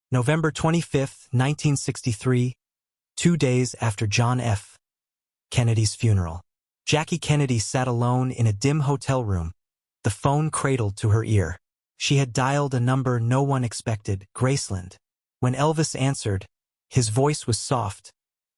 November 25, 1963, 2 days after John F. Kennedy's funeral. Jackie Kennedy sat alone in a dim hotel room, the phone cradled to her ear. She had dialed a number no one expected, Graceland. When Elvis answered, his voice was soft,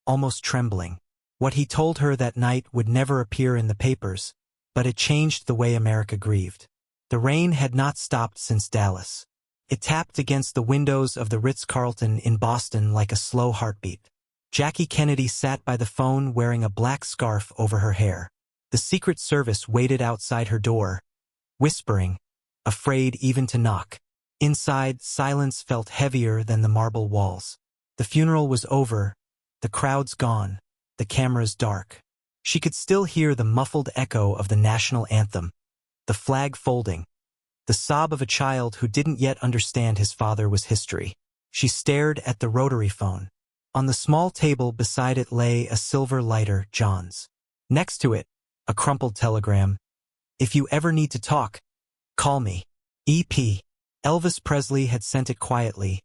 almost trembling. What he told her that night would never appear in the papers, but it changed the way America grieved. The rain had not stopped since Dallas. It tapped against the windows of the Ritz-Carlton in Boston like a slow heartbeat. Jackie Kennedy sat by the phone wearing a black scarf over her hair. The Secret Service waited outside her door, whispering, afraid even to knock. Inside, silence felt heavier than the marble walls. The funeral was over, the crowds gone, the cameras dark. She could still hear the muffled echo of the national anthem, the flag folding, the sob of a child who didn't yet understand his father was history. She stared at the rotary phone. On the small table beside it lay a silver lighter, John's. Next to it, a crumpled telegram. If you ever need to talk, call me. E.P. Elvis Presley had sent it quietly,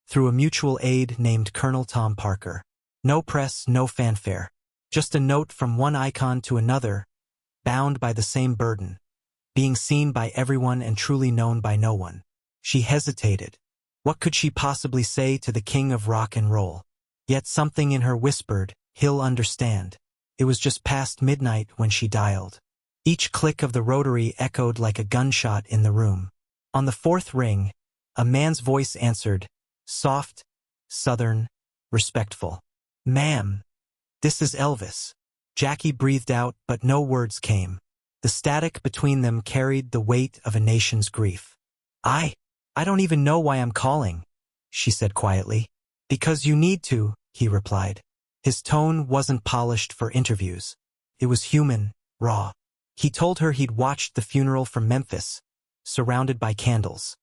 through a mutual aide named Colonel Tom Parker. No press, no fanfare. Just a note from one icon to another, bound by the same burden, being seen by everyone and truly known by no one. She hesitated. What could she possibly say to the king of rock and roll? Yet something in her whispered, he'll understand. It was just past midnight when she dialed. Each click of the rotary echoed like a gunshot in the room. On the fourth ring, a man's voice answered, soft, southern, respectful. Ma'am, this is Elvis. Jackie breathed out, but no words came. The static between them carried the weight of a nation's grief. I don't even know why I'm calling, she said quietly. Because you need to, he replied. His tone wasn't polished for interviews. It was human, raw. He told her he'd watched the funeral from Memphis, surrounded by candles.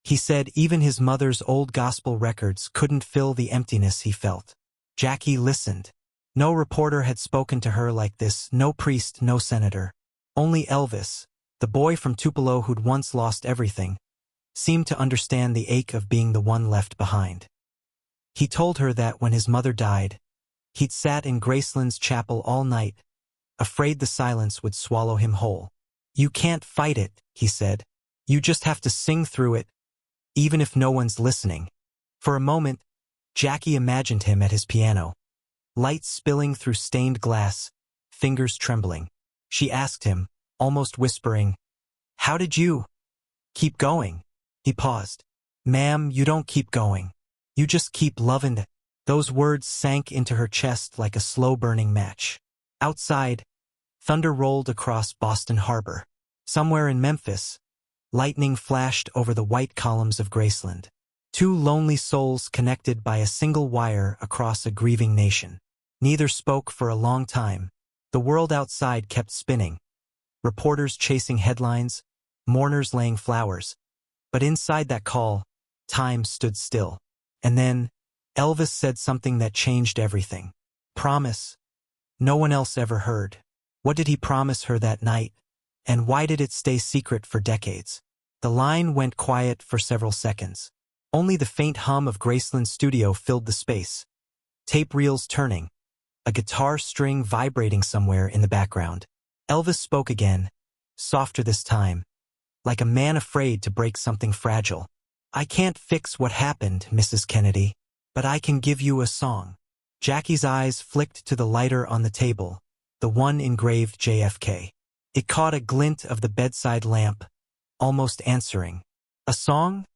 He said even his mother's old gospel records couldn't fill the emptiness he felt. Jackie listened. No reporter had spoken to her like this, no priest, no senator. Only Elvis, the boy from Tupelo who'd once lost everything, seemed to understand the ache of being the one left behind. He told her that when his mother died, he'd sat in Graceland's chapel all night, afraid the silence would swallow him whole. You can't fight it, he said. You just have to sing through it, even if no one's listening. For a moment, Jackie imagined him at his piano, light spilling through stained glass, fingers trembling. She asked him, almost whispering, how did you keep going? He paused. Ma'am, you don't keep going. You just keep loving it. Those words sank into her chest like a slow-burning match. Outside, thunder rolled across Boston Harbor. Somewhere in Memphis, lightning flashed over the white columns of Graceland. Two lonely souls connected by a single wire across a grieving nation. Neither spoke for a long time. The world outside kept spinning. Reporters chasing headlines, mourners laying flowers. But inside that call, time stood still. And then, Elvis said something that changed everything. Promise. No one else ever heard. What did he promise her that night? And why did it stay secret for decades? The line went quiet for several seconds. Only the faint hum of Graceland's studio filled the space. Tape reels turning. A guitar string vibrating somewhere in the background. Elvis spoke again, softer this time, like a man afraid to break something fragile. I can't fix what happened, Mrs. Kennedy, but I can give you a song. Jackie's eyes flicked to the lighter on the table, the one engraved JFK. It caught a glint of the bedside lamp, almost answering. A song?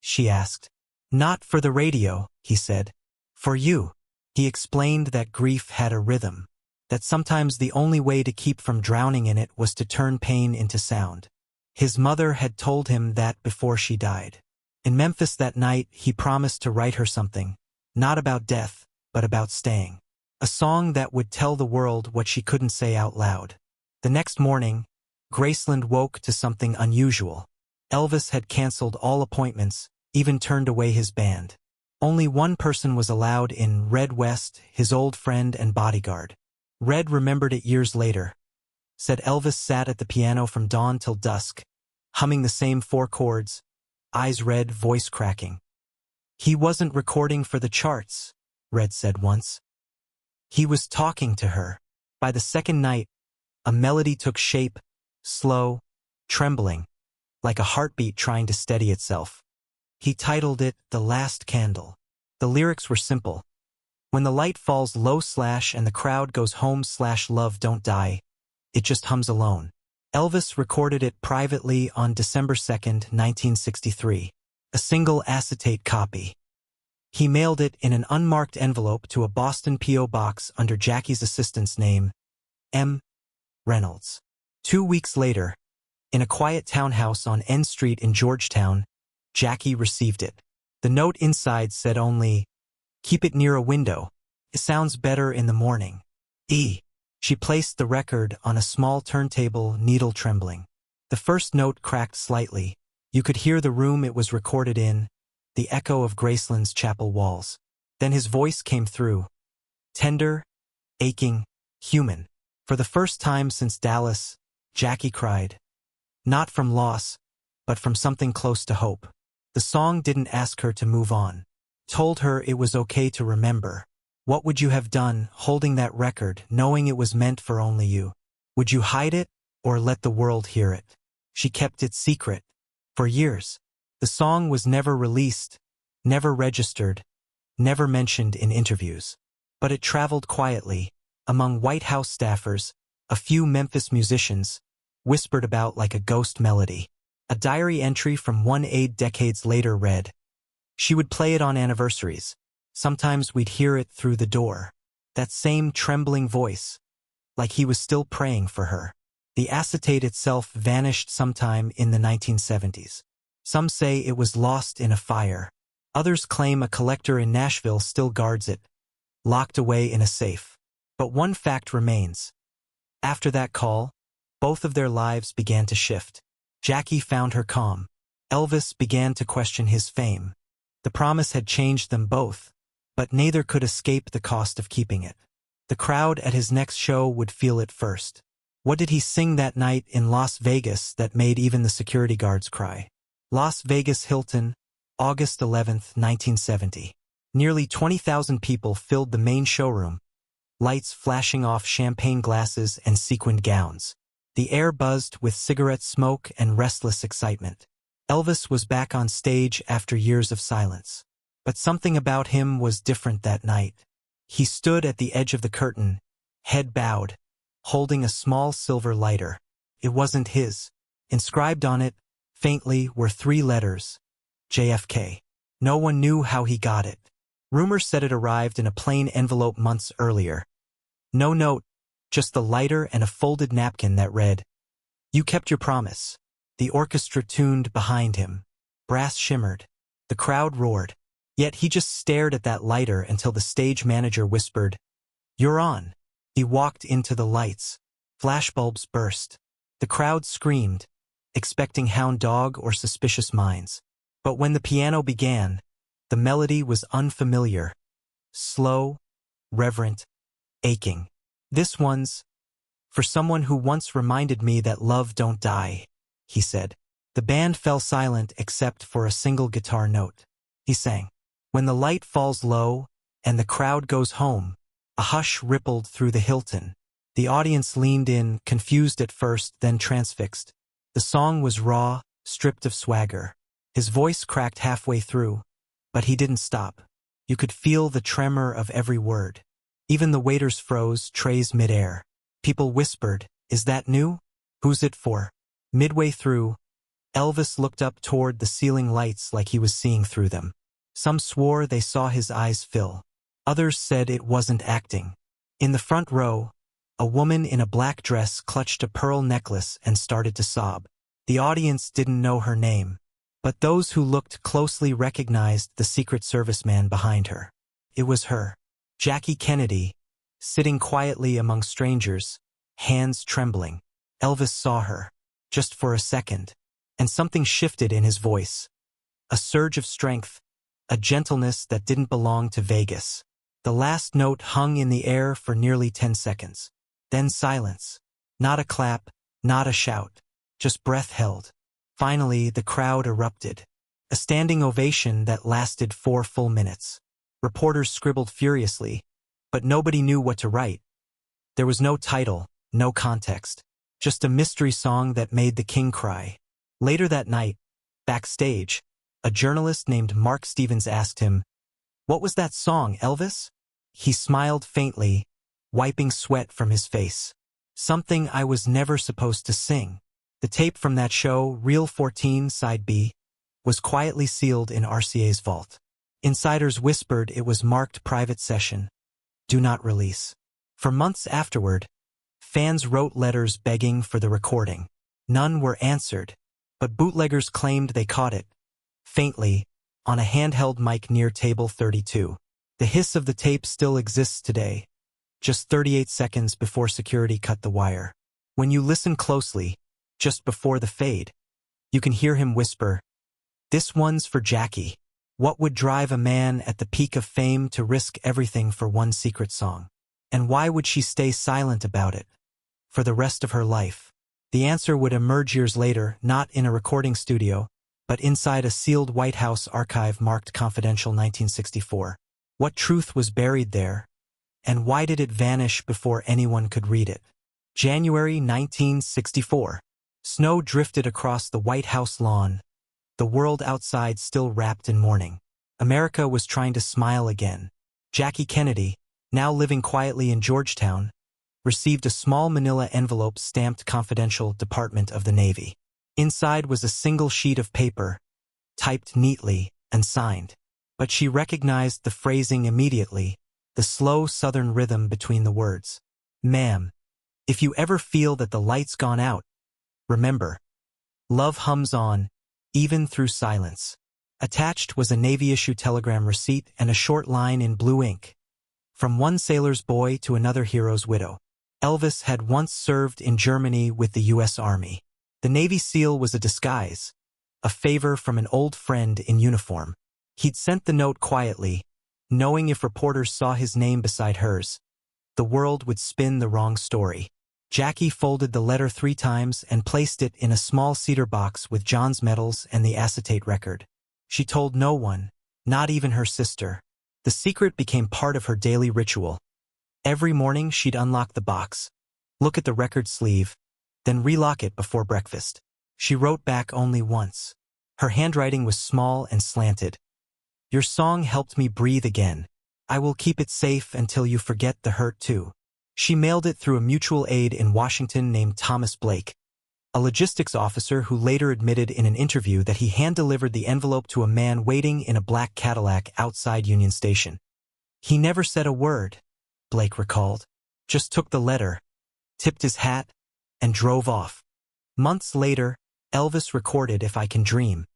She asked. Not for the radio, he said. For you. He explained that grief had a rhythm, that sometimes the only way to keep from drowning in it was to turn pain into sound. His mother had told him that before she died. In Memphis that night, he promised to write her something, not about death, but about staying. A song that would tell the world what she couldn't say out loud. The next morning, Graceland woke to something unusual. Elvis had canceled all appointments, even turned away his band. Only one person was allowed in, Red West, his old friend and bodyguard. Red remembered it years later. Said Elvis sat at the piano from dawn till dusk, humming the same 4 chords, eyes red, voice cracking. "He wasn't recording for the charts," Red said once. "He was talking to her." By the second night, a melody took shape, slow, trembling, like a heartbeat trying to steady itself. He titled it "The Last Candle." The lyrics were simple. "When the light falls low / and the crowd goes home / love don't die, it just hums alone." Elvis recorded it privately on December 2, 1963, a single acetate copy. He mailed it in an unmarked envelope to a Boston P.O. box under Jackie's assistant's name, M. Reynolds. 2 weeks later, in a quiet townhouse on N Street in Georgetown, Jackie received it. The note inside said only, "Keep it near a window. It sounds better in the morning. E." She placed the record on a small turntable, needle trembling. The first note cracked slightly. You could hear the room it was recorded in, the echo of Graceland's chapel walls. Then his voice came through. Tender, aching, human. For the first time since Dallas, Jackie cried. Not from loss, but from something close to hope. The song didn't ask her to move on. Told her it was okay to remember. What would you have done, holding that record, knowing it was meant for only you? Would you hide it, or let the world hear it? She kept it secret. For years. The song was never released, never registered, never mentioned in interviews. But it traveled quietly, among White House staffers, a few Memphis musicians, whispered about like a ghost melody. A diary entry from one aide decades later read, "She would play it on anniversaries. Sometimes we'd hear it through the door. That same trembling voice, like he was still praying for her." The acetate itself vanished sometime in the 1970s. Some say it was lost in a fire. Others claim a collector in Nashville still guards it, locked away in a safe. But one fact remains. After that call, both of their lives began to shift. Jackie found her calm. Elvis began to question his fame. The promise had changed them both, but neither could escape the cost of keeping it. The crowd at his next show would feel it first. What did he sing that night in Las Vegas that made even the security guards cry? Las Vegas Hilton, August 11, 1970. Nearly 20,000 people filled the main showroom, lights flashing off champagne glasses and sequined gowns. The air buzzed with cigarette smoke and restless excitement. Elvis was back on stage after years of silence. But something about him was different that night. He stood at the edge of the curtain, head bowed, holding a small silver lighter. It wasn't his. Inscribed on it, faintly, were 3 letters, JFK. No one knew how he got it. Rumors said it arrived in a plain envelope months earlier. No note, just the lighter and a folded napkin that read, "You kept your promise." The orchestra tuned behind him. Brass shimmered. The crowd roared. Yet he just stared at that lighter until the stage manager whispered, "You're on." He walked into the lights. Flashbulbs burst. The crowd screamed, expecting hound dog or suspicious minds. But when the piano began, the melody was unfamiliar. Slow, reverent, aching. "This one's for someone who once reminded me that love don't die," he said. The band fell silent except for a single guitar note. He sang, "When the light falls low and the crowd goes home." A hush rippled through the Hilton. The audience leaned in, confused at first, then transfixed. The song was raw, stripped of swagger. His voice cracked halfway through, but he didn't stop. You could feel the tremor of every word. Even the waiters froze, trays midair. People whispered, "Is that new? Who's it for?" Midway through, Elvis looked up toward the ceiling lights like he was seeing through them. Some swore they saw his eyes fill. Others said it wasn't acting. In the front row, a woman in a black dress clutched a pearl necklace and started to sob. The audience didn't know her name, but those who looked closely recognized the Secret Service man behind her. It was her, Jackie Kennedy, sitting quietly among strangers, hands trembling. Elvis saw her, just for a second, and something shifted in his voice. A surge of strength, a gentleness that didn't belong to Vegas. The last note hung in the air for nearly 10 seconds. Then silence. Not a clap, not a shout. Just breath held. Finally, the crowd erupted. A standing ovation that lasted 4 full minutes. Reporters scribbled furiously, but nobody knew what to write. There was no title, no context, just a mystery song that made the king cry. Later that night, backstage, a journalist named Mark Stevens asked him, "What was that song, Elvis?" He smiled faintly, wiping sweat from his face. "Something I was never supposed to sing." The tape from that show, Reel 14 Side B, was quietly sealed in RCA's vault. Insiders whispered it was marked private session. Do not release. For months afterward, fans wrote letters begging for the recording. None were answered, but bootleggers claimed they caught it, faintly, on a handheld mic near table 32. The hiss of the tape still exists today, just 38 seconds before security cut the wire. When you listen closely, just before the fade, you can hear him whisper, "This one's for Jackie." What would drive a man at the peak of fame to risk everything for one secret song? And why would she stay silent about it for the rest of her life? The answer would emerge years later, not in a recording studio, but inside a sealed White House archive marked confidential 1964. What truth was buried there, and why did it vanish before anyone could read it? January 1964. Snow drifted across the White House lawn, the world outside still wrapped in mourning. America was trying to smile again. Jackie Kennedy, now living quietly in Georgetown, received a small manila envelope stamped Confidential, Department of the Navy. Inside was a single sheet of paper, typed neatly and signed. But she recognized the phrasing immediately, the slow southern rhythm between the words. "Ma'am, if you ever feel that the light's gone out, remember, love hums on, even through silence." Attached was a Navy-issue telegram receipt and a short line in blue ink. From one sailor's boy to another hero's widow. Elvis had once served in Germany with the U.S. Army. The Navy SEAL was a disguise, a favor from an old friend in uniform. He'd sent the note quietly, knowing if reporters saw his name beside hers, the world would spin the wrong story. Jackie folded the letter 3 times and placed it in a small cedar box with John's medals and the acetate record. She told no one, not even her sister. The secret became part of her daily ritual. Every morning she'd unlock the box, look at the record sleeve, then relock it before breakfast. She wrote back only once. Her handwriting was small and slanted. "Your song helped me breathe again. I will keep it safe until you forget the hurt too." She mailed it through a mutual aid in Washington named Thomas Blake, a logistics officer who later admitted in an interview that he hand-delivered the envelope to a man waiting in a black Cadillac outside Union Station. "He never said a word," Blake recalled, "just took the letter, tipped his hat, and drove off." Months later, Elvis recorded If I Can Dream,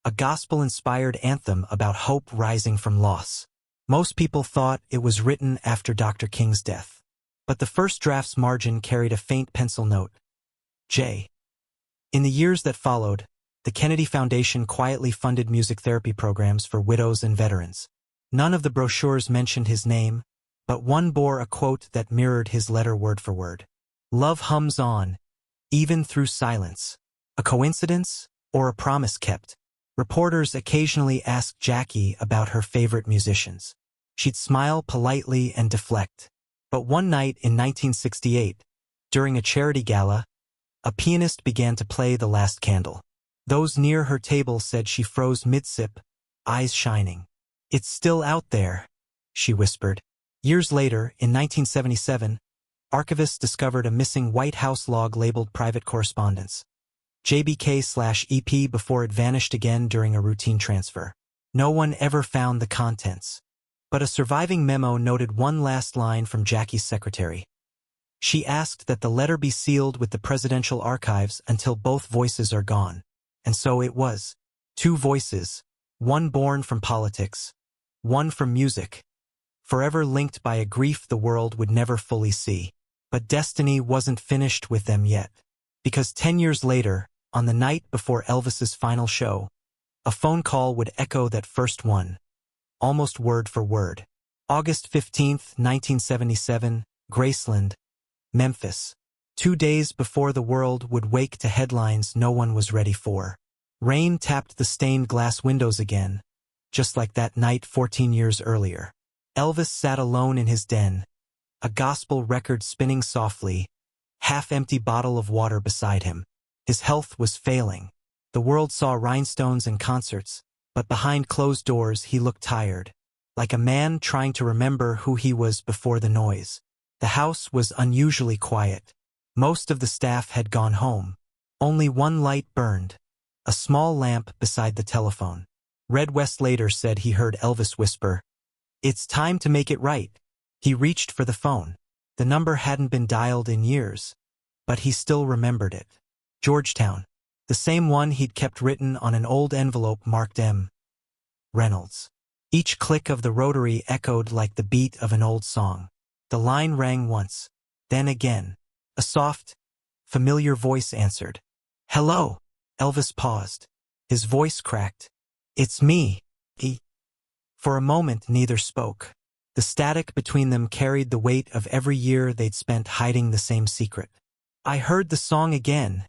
a gospel-inspired anthem about hope rising from loss. Most people thought it was written after Dr. King's death. But the first draft's margin carried a faint pencil note, J. In the years that followed, the Kennedy Foundation quietly funded music therapy programs for widows and veterans. None of the brochures mentioned his name, but one bore a quote that mirrored his letter word for word. "Love hums on, even through silence." A coincidence or a promise kept? Reporters occasionally asked Jackie about her favorite musicians. She'd smile politely and deflect. But one night in 1968, during a charity gala, a pianist began to play The Last Candle. Those near her table said she froze mid-sip, eyes shining. "It's still out there," she whispered. Years later, in 1977, archivists discovered a missing White House log labeled Private Correspondence, JBK/EP, before it vanished again during a routine transfer. No one ever found the contents. But a surviving memo noted one last line from Jackie's secretary. She asked that the letter be sealed with the presidential archives until both voices are gone. And so it was. 2 voices, one born from politics, one from music, forever linked by a grief the world would never fully see. But destiny wasn't finished with them yet. Because 10 years later, on the night before Elvis's final show, a phone call would echo that first one, almost word for word. August 15, 1977, Graceland, Memphis. 2 days before the world would wake to headlines no one was ready for. Rain tapped the stained glass windows again, just like that night 14 years earlier. Elvis sat alone in his den, a gospel record spinning softly, half-empty bottle of water beside him. His health was failing. The world saw rhinestones and concerts, but behind closed doors he looked tired, like a man trying to remember who he was before the noise. The house was unusually quiet. Most of the staff had gone home. Only one light burned, a small lamp beside the telephone. Red West later said he heard Elvis whisper, "It's time to make it right." He reached for the phone. The number hadn't been dialed in years, but he still remembered it. Georgetown, the same one he'd kept written on an old envelope marked M. Reynolds. Each click of the rotary echoed like the beat of an old song. The line rang once, then again. A soft, familiar voice answered. "Hello." Elvis paused. His voice cracked. "It's me, E." For a moment neither spoke. The static between them carried the weight of every year they'd spent hiding the same secret. "I heard the song again,"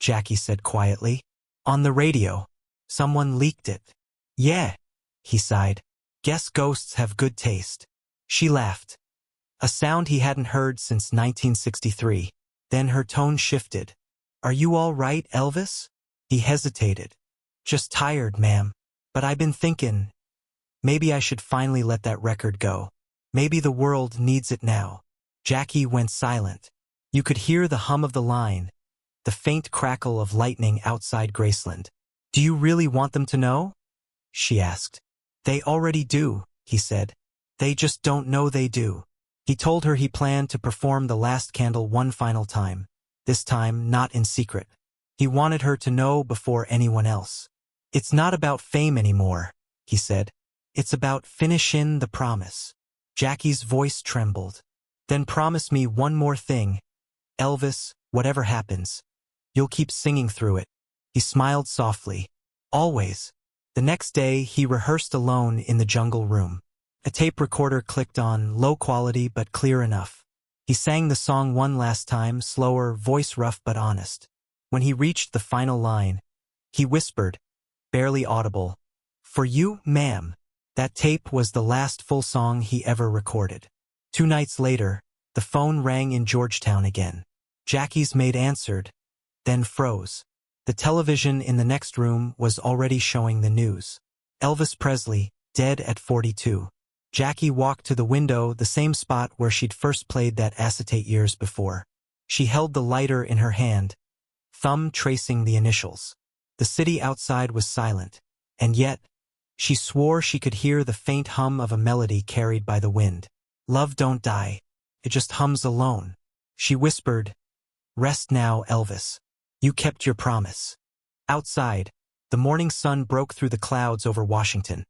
Jackie said quietly. "On the radio. Someone leaked it." "Yeah," he sighed. "Guess ghosts have good taste." She laughed. A sound he hadn't heard since 1963. Then her tone shifted. "Are you all right, Elvis?" He hesitated. "Just tired, ma'am. But I've been thinking, maybe I should finally let that record go. Maybe the world needs it now." Jackie went silent. You could hear the hum of the line, the faint crackle of lightning outside Graceland. "Do you really want them to know?" she asked. "They already do," he said. "They just don't know they do." He told her he planned to perform The Last Candle one final time, this time not in secret. He wanted her to know before anyone else. "It's not about fame anymore," he said. "It's about finishing the promise." Jackie's voice trembled. "Then promise me one more thing, Elvis, whatever happens. You'll keep singing through it." He smiled softly. "Always." The next day he rehearsed alone in the jungle room. A tape recorder clicked on, low quality but clear enough. He sang the song one last time, slower, voice rough but honest. When he reached the final line, he whispered, barely audible, "For you, ma'am." That tape was the last full song he ever recorded. 2 nights later, the phone rang in Georgetown again. Jackie's maid answered, then froze. The television in the next room was already showing the news. Elvis Presley, dead at 42. Jackie walked to the window, the same spot where she'd first played that acetate years before. She held the lighter in her hand, thumb tracing the initials. The city outside was silent, and yet, she swore she could hear the faint hum of a melody carried by the wind. "Love don't die. It just hums alone." She whispered, "Rest now, Elvis. You kept your promise." Outside, the morning sun broke through the clouds over Washington.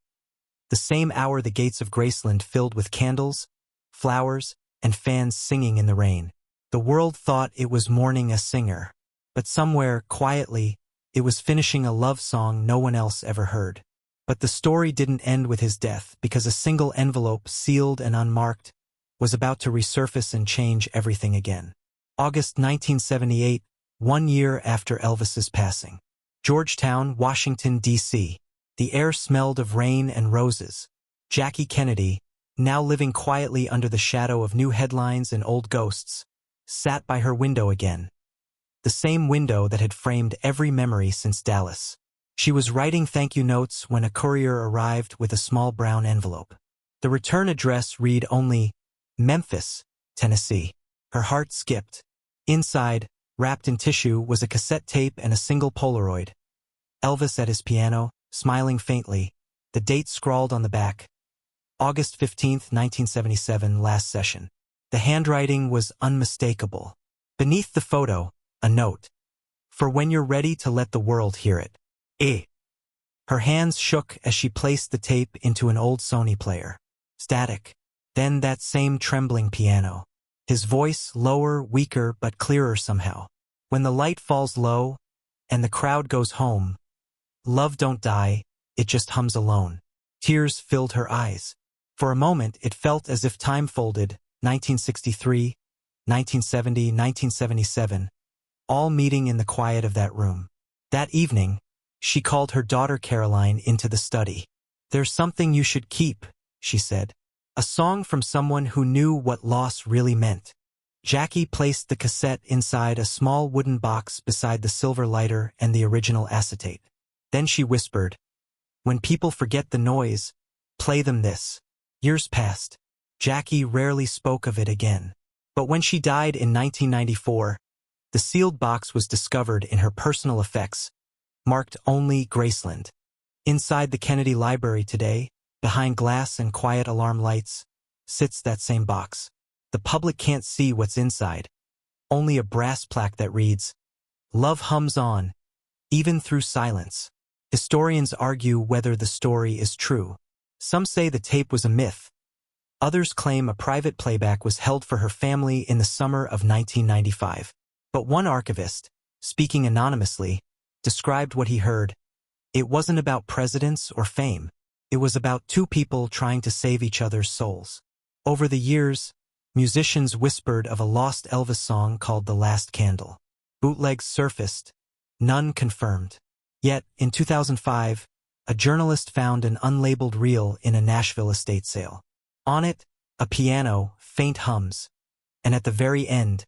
The same hour the gates of Graceland filled with candles, flowers, and fans singing in the rain. The world thought it was mourning a singer, but somewhere, quietly, it was finishing a love song no one else ever heard. But the story didn't end with his death, because a single envelope, sealed and unmarked, was about to resurface and change everything again. August 1978, 1 year after Elvis's passing. Georgetown, Washington, D.C. The air smelled of rain and roses. Jackie Kennedy, now living quietly under the shadow of new headlines and old ghosts, sat by her window again. The same window that had framed every memory since Dallas. She was writing thank you notes when a courier arrived with a small brown envelope. The return address read only, Memphis, Tennessee. Her heart skipped. Inside, wrapped in tissue, was a cassette tape and a single Polaroid. Elvis at his piano, smiling faintly, the date scrawled on the back. August 15, 1977, last session. The handwriting was unmistakable. Beneath the photo, a note. "For when you're ready to let the world hear it. Eh." Her hands shook as she placed the tape into an old Sony player. Static. Then that same trembling piano. His voice, lower, weaker, but clearer somehow. "When the light falls low, and the crowd goes home, love don't die, it just hums alone." Tears filled her eyes. For a moment it felt as if time folded, 1963, 1970, 1977, all meeting in the quiet of that room. That evening, She called her daughter Caroline into the study. "There's something you should keep," she said. "A song from someone who knew what loss really meant." Jackie placed the cassette inside a small wooden box beside the silver lighter and the original acetate. Then she whispered, "When people forget the noise, play them this." Years passed. Jackie rarely spoke of it again. But when she died in 1994, the sealed box was discovered in her personal effects, marked only Graceland. Inside the Kennedy Library today, behind glass and quiet alarm lights, sits that same box. The public can't see what's inside, only a brass plaque that reads, "Love hums on, even through silence." Historians argue whether the story is true. Some say the tape was a myth. Others claim a private playback was held for her family in the summer of 1995. But one archivist, speaking anonymously, described what he heard. It wasn't about presidents or fame. It was about two people trying to save each other's souls. Over the years, musicians whispered of a lost Elvis song called "The Last Candle." Bootlegs surfaced, none confirmed. Yet, in 2005, a journalist found an unlabeled reel in a Nashville estate sale. On it, a piano, faint hums, and at the very end,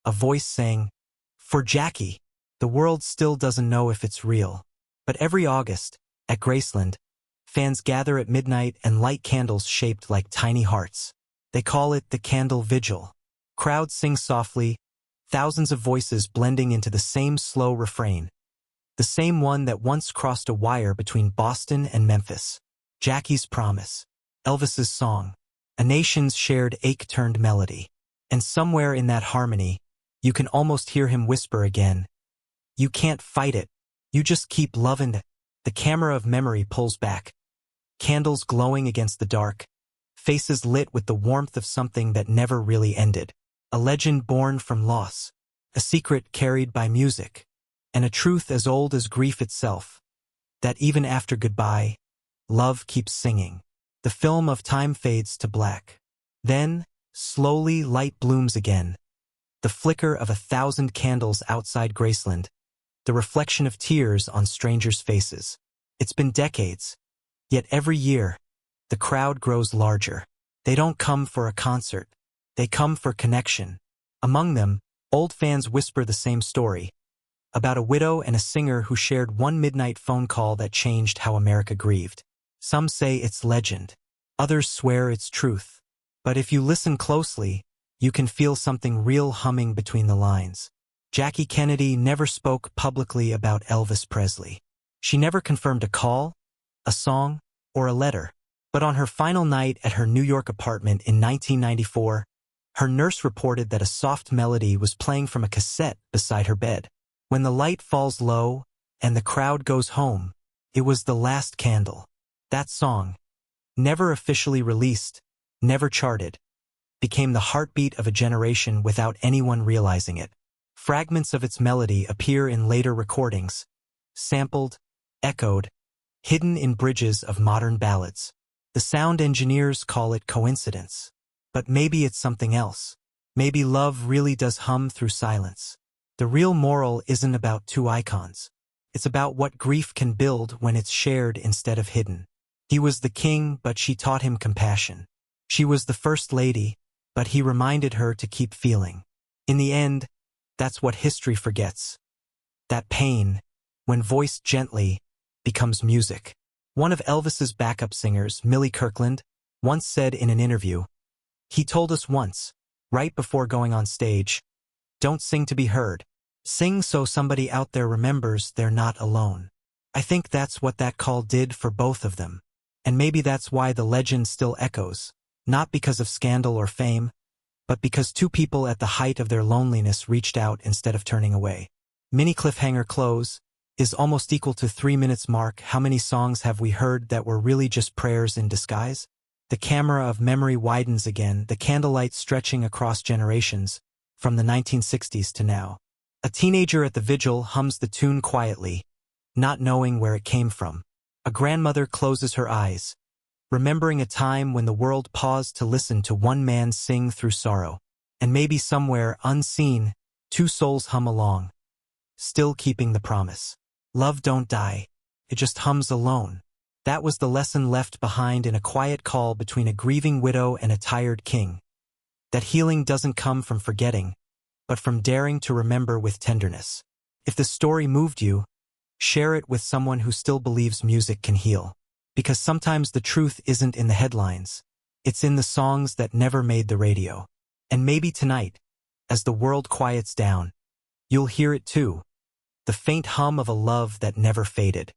a voice sang, "For Jackie." The world still doesn't know if it's real. But every August, at Graceland, fans gather at midnight and light candles shaped like tiny hearts. They call it the Candle Vigil. Crowds sing softly, thousands of voices blending into the same slow refrain. The same one that once crossed a wire between Boston and Memphis. Jackie's promise. Elvis's song. A nation's shared ache-turned melody. And somewhere in that harmony, you can almost hear him whisper again, "You can't fight it. You just keep loving it." The camera of memory pulls back. Candles glowing against the dark. Faces lit with the warmth of something that never really ended. A legend born from loss. A secret carried by music. And a truth as old as grief itself. That even after goodbye, love keeps singing. The film of time fades to black. Then, slowly, light blooms again. The flicker of 1,000 candles outside Graceland. The reflection of tears on strangers' faces. It's been decades. Yet every year, the crowd grows larger. They don't come for a concert. They come for connection. Among them, old fans whisper the same story. About a widow and a singer who shared one midnight phone call that changed how America grieved. Some say it's legend. Others swear it's truth. But if you listen closely, you can feel something real humming between the lines. Jackie Kennedy never spoke publicly about Elvis Presley. She never confirmed a call, a song, or a letter. But on her final night at her New York apartment in 1994, her nurse reported that a soft melody was playing from a cassette beside her bed. When the light falls low and the crowd goes home, it was The Last Candle. That song, never officially released, never charted, became the heartbeat of a generation without anyone realizing it. Fragments of its melody appear in later recordings, sampled, echoed, hidden in bridges of modern ballads. The sound engineers call it coincidence. But maybe it's something else. Maybe love really does hum through silence. The real moral isn't about two icons. It's about what grief can build when it's shared instead of hidden. He was the king, but she taught him compassion. She was the first lady, but he reminded her to keep feeling. In the end, that's what history forgets. That pain, when voiced gently, becomes music. One of Elvis's backup singers, Millie Kirkland, once said in an interview, "He told us once, right before going on stage, don't sing to be heard. Sing so somebody out there remembers they're not alone." I think that's what that call did for both of them. And maybe that's why the legend still echoes, not because of scandal or fame, but because two people at the height of their loneliness reached out instead of turning away. Mini cliffhanger close is almost equal to 3 minutes mark. How many songs have we heard that were really just prayers in disguise? The camera of memory widens again, the candlelight stretching across generations, from the 1960s to now. A teenager at the vigil hums the tune quietly, not knowing where it came from. A grandmother closes her eyes, remembering a time when the world paused to listen to one man sing through sorrow. And maybe somewhere, unseen, two souls hum along, still keeping the promise. Love don't die. it just hums alone. That was the lesson left behind in a quiet call between a grieving widow and a tired king. That healing doesn't come from forgetting, but from daring to remember with tenderness. If the story moved you, share it with someone who still believes music can heal. Because sometimes the truth isn't in the headlines. It's in the songs that never made the radio. And maybe tonight, as the world quiets down, you'll hear it too. The faint hum of a love that never faded.